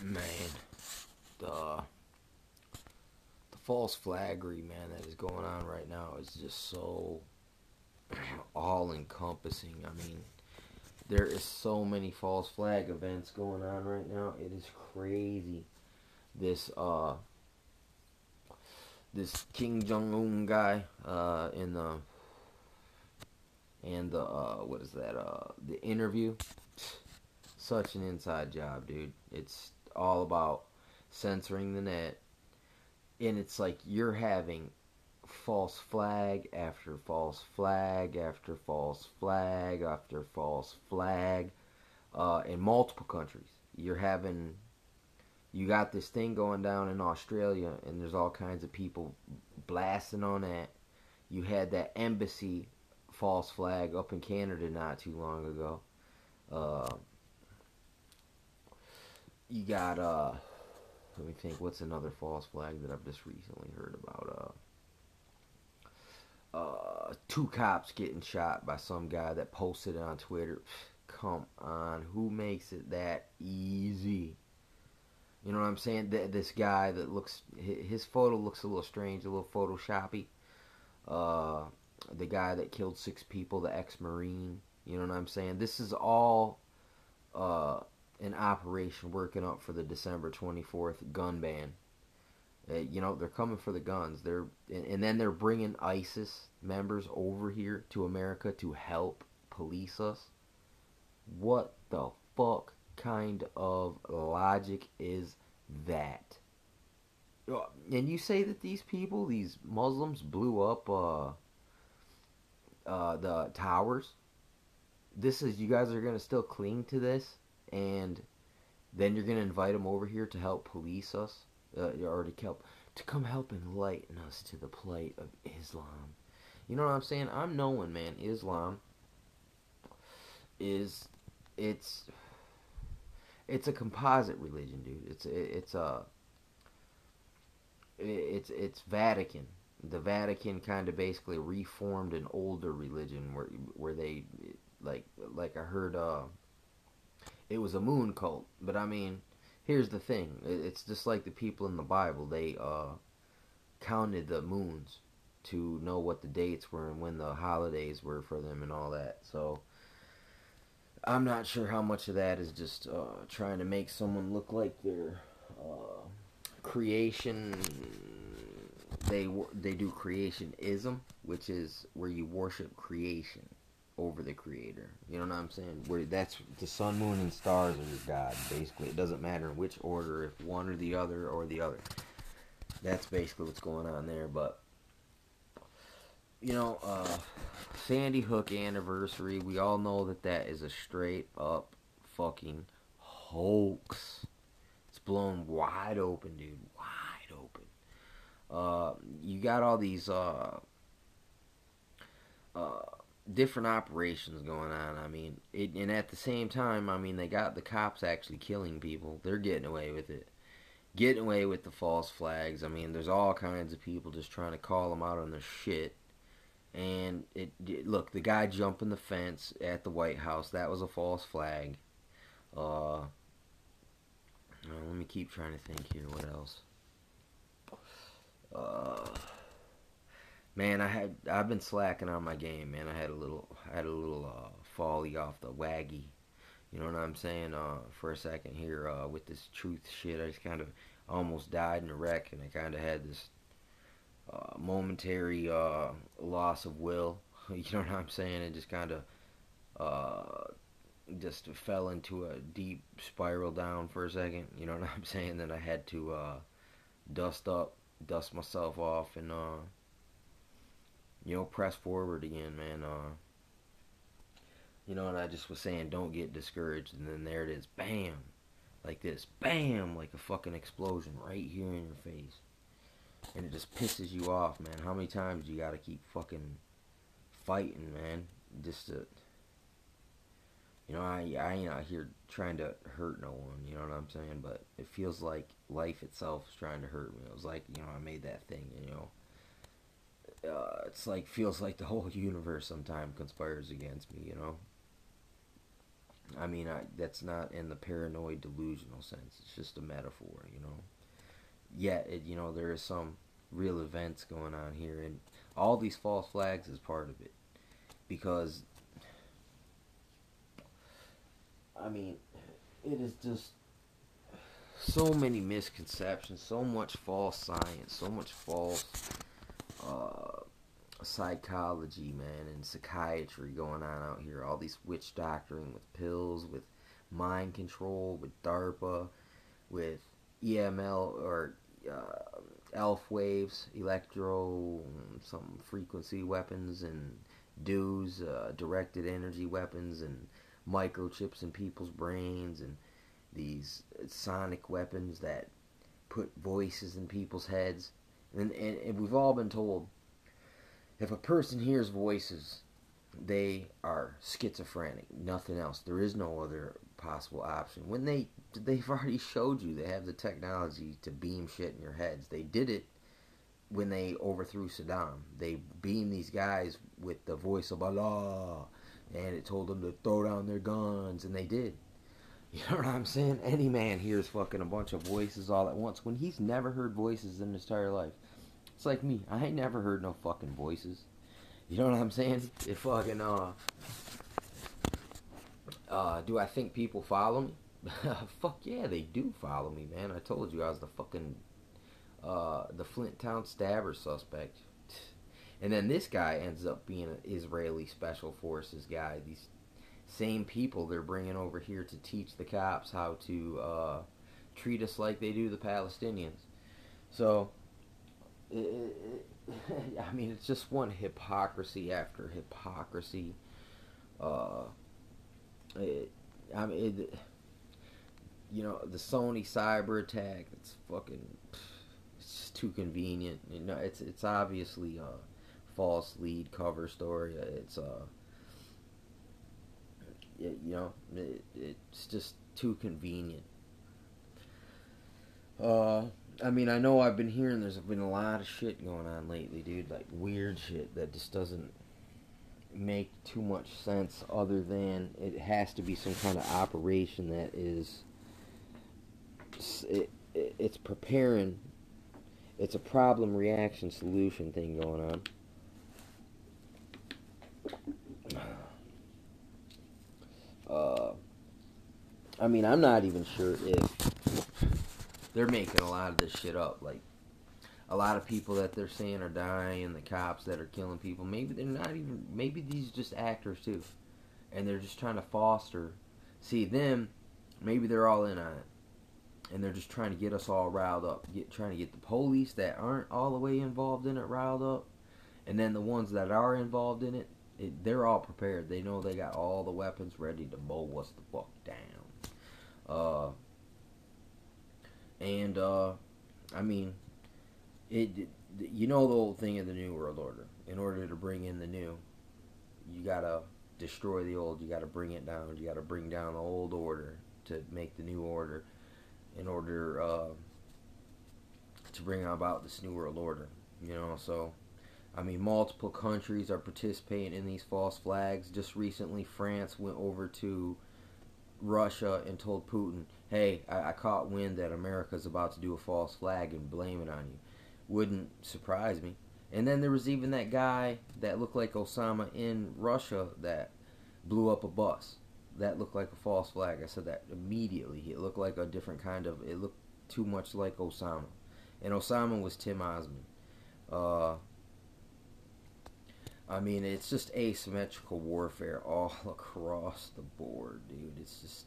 Man, the the false flaggery, man, that is going on right now is just so all encompassing. I mean, there is so many false flag events going on right now. It is crazy. This this King Jong Un guy in the and the what is that the interview, such an inside job, dude. It's all about censoring the net, and it's like you're having false flag after false flag after false flag after false flag in multiple countries. You got this thing going down in Australia, and there's all kinds of people blasting on that. You had that embassy false flag up in Canada not too long ago. Uh, you got let me think. What's another false flag that I've just recently heard about? Two cops getting shot by some guy that posted it on Twitter. Come on, who makes it that easy? You know what I'm saying? This guy that looks, his photo looks a little strange, a little photoshoppy. Uh, the guy that killed 6 people, the ex-marine. You know what I'm saying? This is all uh, an operation working up for the December 24th gun ban. They're coming for the guns. And then they're bringing ISIS members over here to America to help police us. What the fuck kind of logic is that? And you say that these people, these Muslims, blew up the towers. This is, you guys are gonna still cling to this, and then you're gonna invite them over here to help police us, or to come help enlighten us to the plight of Islam. You know what I'm saying? I'm knowing, man. Islam is it's it's a composite religion, dude. It's Vatican. The Vatican kind of basically reformed an older religion where they like I heard it was a moon cult, but I mean, here's the thing. It's just like the people in the Bible. They counted the moons to know what the dates were and when the holidays were for them and all that. So I'm not sure how much of that is just trying to make someone look like their creation. They do creationism, which is where you worship creation over the creator. You know what I'm saying? Where that's the sun, moon, and stars are your god. Basically, it doesn't matter in which order, if one or the other or the other. That's basically what's going on there. But you know, Sandy Hook anniversary. We all know that is a straight up fucking hoax. It's blown wide open, dude. Wide open. You got all these uh, different operations going on. I mean, and at the same time, I mean, they got the cops actually killing people. They're getting away with it. Getting away with the false flags. I mean, there's all kinds of people just trying to call them out on their shit. And look, the guy jumping the fence at the White House, that was a false flag. Let me keep trying to think here. What else? Uh, Man, I've been slacking on my game, man. I had a little folly off the waggy. You know what I'm saying? For a second here, with this truth shit, I just kind of almost died in a wreck, and I kind of had this momentary loss of will. You know what I'm saying? It just kind of uh, just fell into a deep spiral down for a second. You know what I'm saying? Then I had to dust myself off, and press forward again, man. And I just was saying, don't get discouraged, and then there it is, bam, like this, bam, like a fucking explosion right here in your face, and it just pisses you off, man. How many times you gotta keep fucking fighting, man, just to, I ain't out here trying to hurt no one, you know what I'm saying, but it feels like life itself is trying to hurt me. It was like, I made that thing, it's like, feels like the whole universe sometimes conspires against me, I mean, that's not in the paranoid delusional sense. It's just a metaphor, you know. Yet, there is some real events going on here, and all these false flags is part of it. Because, I mean, it is just so many misconceptions, so much false science, so much false uh, psychology, man, and psychiatry going on out here. All these witch doctoring with pills, with mind control, with DARPA, with EML or ELF waves, electro, some frequency weapons, and DEWs, directed energy weapons, and microchips in people's brains, and these sonic weapons that put voices in people's heads. And we've all been told if a person hears voices, they are schizophrenic. Nothing else. There is no other possible option. When they've already showed you they have the technology to beam shit in your heads. They did it when they overthrew Saddam. They beamed these guys with the voice of Allah, and it told them to throw down their guns, and they did. You know what I'm saying? Any man hears fucking a bunch of voices all at once when he's never heard voices in his entire life. It's like me. I ain't never heard no fucking voices. You know what I'm saying? It fucking, do I think people follow me? Fuck yeah, they do follow me, man. I told you I was the fucking, the Flint Town stabber suspect. And then this guy ends up being an Israeli Special Forces guy. These same people they're bringing over here to teach the cops how to treat us like they do the Palestinians. So, I mean, it's just one hypocrisy after hypocrisy. Uh, it, I mean, the Sony cyber attack. It's fucking. It's just too convenient. It's obviously a false lead cover story. It's just too convenient. I mean, I know I've been hearing there's been a lot of shit going on lately, dude. Like, weird shit that just doesn't make too much sense other than it has to be some kind of operation that is... It's preparing... It's a problem reaction solution thing going on. I mean, I'm not even sure if they're making a lot of this shit up. Like, a lot of people that they're saying are dying, and the cops that are killing people, maybe they're not even, maybe these are just actors too. And they're just trying to foster. See, them, maybe they're all in on it. And they're just trying to get us all riled up. Trying to get the police that aren't all the way involved in it riled up. And then the ones that are involved in it, they're all prepared. They know they got all the weapons ready to mow us the fuck down. I mean, you know the old thing of the New World Order. In order to bring in the new, you gotta destroy the old. You gotta bring it down. You gotta bring down the old order to make the new order. In order to bring about this New World Order, so, I mean, multiple countries are participating in these false flags. Just recently, France went over to Russia and told Putin, hey, I caught wind that America's about to do a false flag and blame it on you. Wouldn't surprise me. And then there was even that guy that looked like Osama in Russia that blew up a bus. That looked like a false flag. I said that immediately. It looked like a different kind of... It looked too much like Osama. And Osama was Tim Osman. I mean, it's just asymmetrical warfare all across the board, dude. It's just...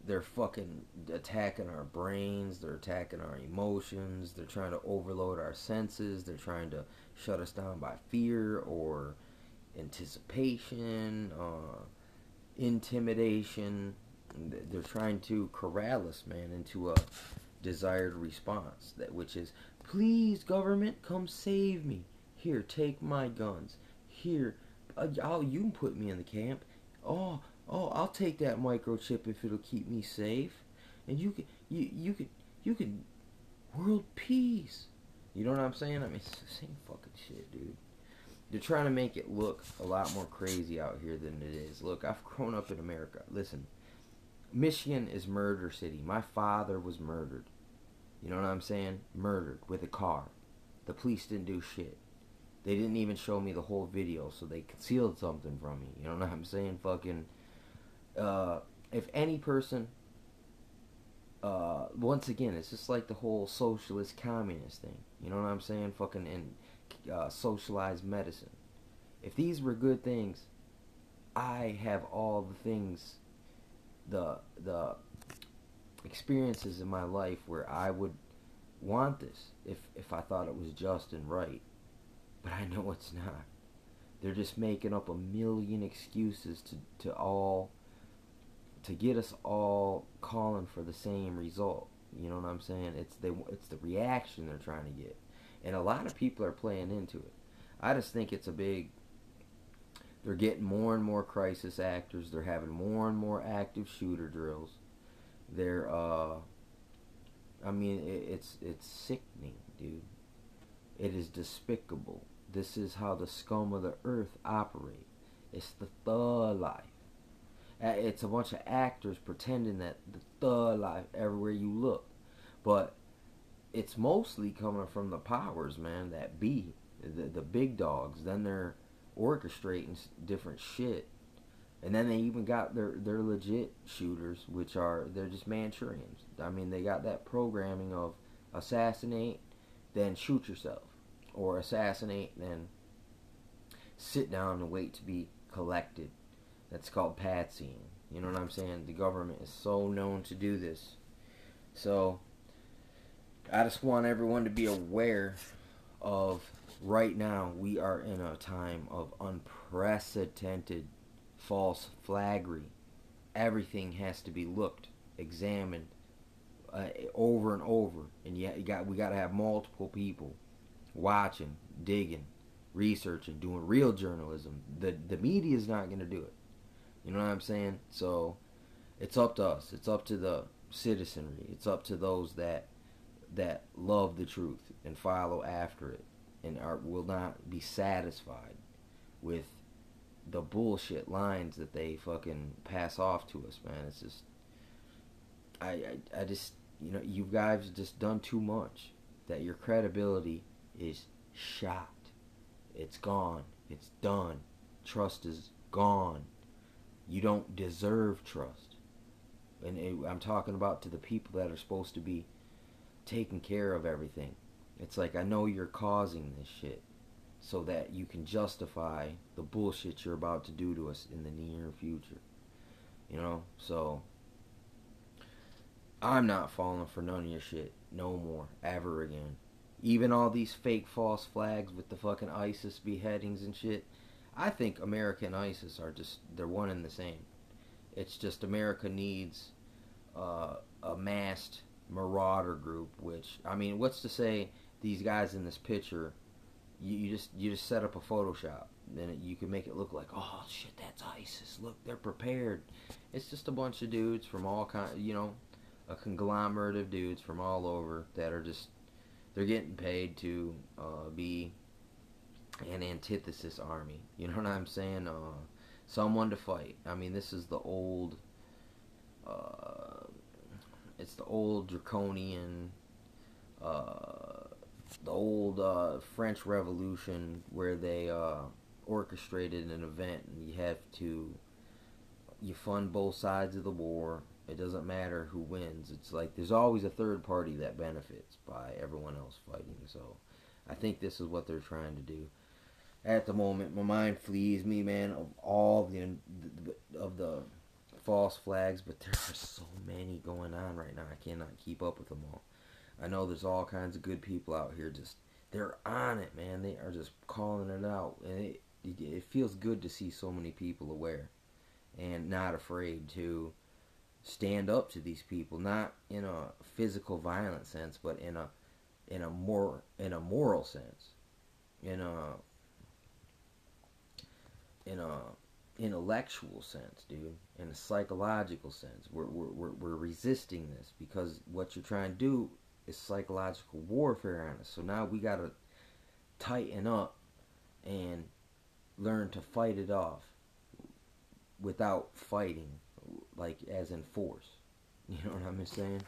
They're fucking attacking our brains. They're attacking our emotions. They're trying to overload our senses. They're trying to shut us down by fear or anticipation, intimidation. They're trying to corral us, man, into a desired response, which is, please, government, come save me. Here, take my guns. Here, you can put me in the camp. Oh, I'll take that microchip if it'll keep me safe. And you can world peace. You know what I'm saying? I mean, it's the same fucking shit, dude. They're trying to make it look a lot more crazy out here than it is. Look, I've grown up in America. Listen, Michigan is murder city. My father was murdered. You know what I'm saying? Murdered with a car. The police didn't do shit. They didn't even show me the whole video, so they concealed something from me. You know what I'm saying? Fucking, if any person, once again, it's just like the whole socialist communist thing. You know what I'm saying? Fucking socialized medicine. If these were good things, I have all the things, the experiences in my life where I would want this if I thought it was just and right. But I know it's not. They're just making up a million excuses to get us all calling for the same result. You know what I'm saying? It's the reaction they're trying to get. And a lot of people are playing into it. I just think it's a big... They're getting more and more crisis actors. They're having more and more active shooter drills. They're, I mean, it's sickening, dude. It is despicable. This is how the scum of the earth operate. It's the thug life. It's a bunch of actors pretending that the thug life everywhere you look. But it's mostly coming from the powers, man, that be. The big dogs. Then they're orchestrating different shit. And then they even got their legit shooters, which they're just Manchurians. I mean, they got that programming of assassinate, then shoot yourself. Or assassinate, then sit down and wait to be collected. That's called patsying. You know what I'm saying? The government is so known to do this. So, I just want everyone to be aware of right now we are in a time of unprecedented false flaggery. Everything has to be looked, examined over and over. And we got to have multiple people watching, digging, researching, doing real journalism. The media is not going to do it. You know what I'm saying? So it's up to us. It's up to the citizenry. It's up to those that love the truth and follow after it and will not be satisfied with the bullshit lines that they fucking pass off to us, man. It's just I just, you know, you guys just done too much. That your credibility is shot. It's gone. It's done. Trust is gone. You don't deserve trust. And I'm talking about to the people that are supposed to be taking care of everything. It's like, I know you're causing this shit so that you can justify the bullshit you're about to do to us in the near future. You know? So I'm not falling for none of your shit no more, ever again. Even all these fake false flags with the fucking ISIS beheadings and shit. I think America and ISIS are just, they're one and the same. It's just America needs a masked marauder group, which, I mean, what's to say these guys in this picture, you just set up a Photoshop, then you can make it look like, oh shit, that's ISIS, look, they're prepared. It's just a bunch of dudes from all kind, you know, a conglomerate of dudes from all over that are just, they're getting paid to be an antithesis army. You know what I'm saying? Someone to fight. I mean, this is the old, it's the old draconian, the old French Revolution where they orchestrated an event and you fund both sides of the war. It doesn't matter who wins. It's like there's always a third party that benefits by everyone else fighting. So I think this is what they're trying to do. At the moment, my mind flees me, man, of all of the false flags, but there are so many going on right now. I cannot keep up with them all. I know there's all kinds of good people out here. Just they're on it, man. They are just calling it out, and it feels good to see so many people aware and not afraid to stand up to these people, not in a physical violent sense, but in a moral sense, in a intellectual sense, dude, in a psychological sense. We're resisting this because what you're trying to do is psychological warfare on us. So now we gotta tighten up and learn to fight it off without fighting, like as in force. You know what I'm saying?